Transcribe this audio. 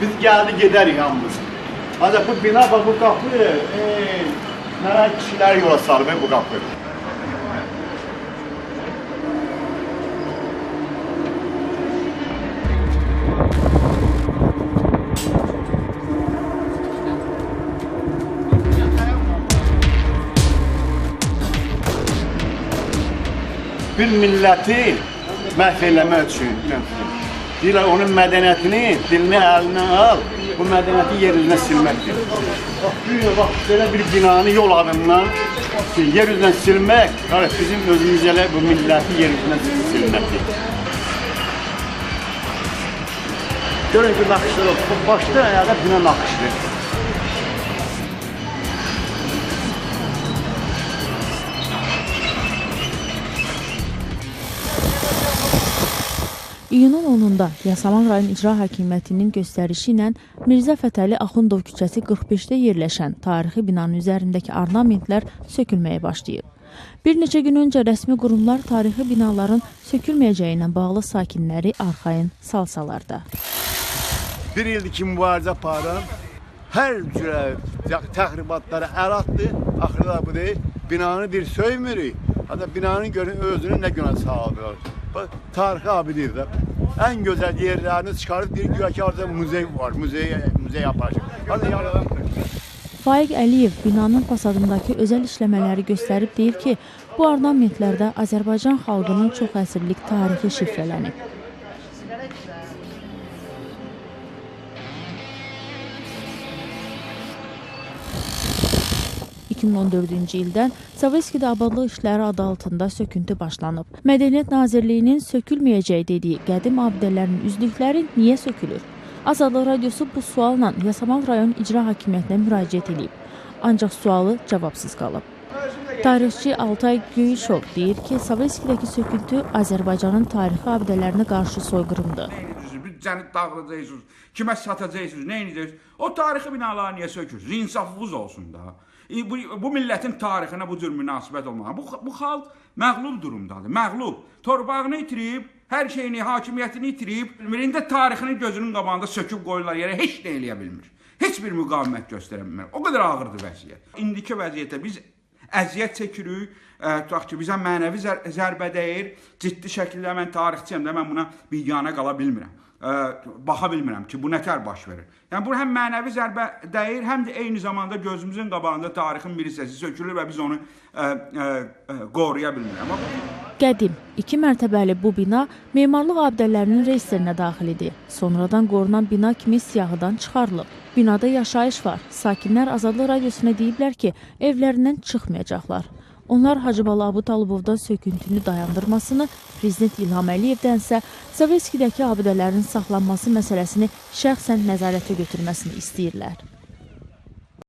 Biz geldi giderik hamımız. Ancak bu bina bak bu kapı, neden kişiler yola sarılır bu kapı. Bir milleti məhv eləmək üçün deyirlər, onun mədəniyyətini, dilini əlindən al, bu mədəniyyəti yer üzündən silməkdir. Bax, belə bir binanı yol adından yer üzündən silmək, bizim özümüz elə bu milləti yer üzündən silməkdir. Görün ki, naxışlar olsun, başdan ayağa bina naxışdır. İyunun 10-da Yasamal rayon İcra Hakimiyyətinin göstərişi ilə Mirzə Fətəli Axundov küçəsi 45-də yerləşən tarixi binanın üzərindəki ornamentlər sökülməyə başlayıb. Bir neçə gün öncə rəsmi qurumlar tarixi binaların sökülməyəcəyi ilə bağlı sakinləri arxayın salsalar da. Bir ildir ki, mübarizə aparan, hər cürə təxribatlara əl atdı, axırda bu deyil, binanı bir söymürük, hatta binanın özünü nə günə sağlıyor. Tarixi abidir də. En güzel yerlerini çıkarıp bir güya ki orada müze var, müze yapacak. Faiq Əliyev binanın fasadındakı özəl işləmələri göstərib deyir ki, bu ornamentlərdə Azərbaycan xalqının çox əsrlik tarixi şifrələnib. – 2014-cü ildən Sovetskidə abadlıq işləri adı altında söküntü başlanıb. Mədəniyyət Nazirliyinin sökülməyəcəyi dediyi qədim abidələrin üzlükləri niyə sökülür? Azadlıq Radiosu bu sualla Yasamal rayon İcra Hakimiyyətinə müraciət edib. Ancaq sualı cavabsız qalıb. Tarixçi Altay Göyüşov deyir ki, Sovetskidəki söküntü Azərbaycanın tarixi abidələrinə qarşı soyqırımdır. Cənib dağılacaqsınız, kimə satacaqsınız, nə edəcəksiniz? O tarixi binaları niyə sökürsünüz? İnsafınız olsun da. Bu milletin tarixine bu cür münasibət olmalı. Bu xalq məğlub durumdadır, məğlub. Torpağını itirib, hər şeyini, hakimiyyətini itirib, birində tarixini gözünün qabağında söküb qoyurlar yerə, heç nə eləyə bilmir. Heç bir müqavimət göstərə bilmir. O qədər ağırdır vəziyyət. İndiki vəziyyətdə biz əziyyət çəkirik, tutaq ki, bizə mənəvi zərbə dəyir, ciddi şəkildə mən tarixçiyəm də mən buna biganə qala bilmirəm. Baxa bilmirəm ki, bu nətər baş verir. Yəni, bu həm mənəvi zərbə dəyir, həm də eyni zamanda gözümüzün qabağında tarixin bir hissəsi sökülür və biz onu qoruya bilmirəm. Qədim, 2 mərtəbəli bu bina memarlıq abidələrinin reyestrinə daxil idi. Sonradan qorunan bina kimi siyahıdan çıxarılıb. Binada yaşayış var. Sakinlər Azadlıq Radiosuna deyiblər ki, evlərindən çıxmayacaqlar. Onlar Hacıbala Abutalubovdan söküntünü dayandırmasını, Prezident İlham Əliyevdənsə Sovetskidəki abidələrin saxlanması məsələsini şəxsən nəzarətə götürməsini istəyirlər.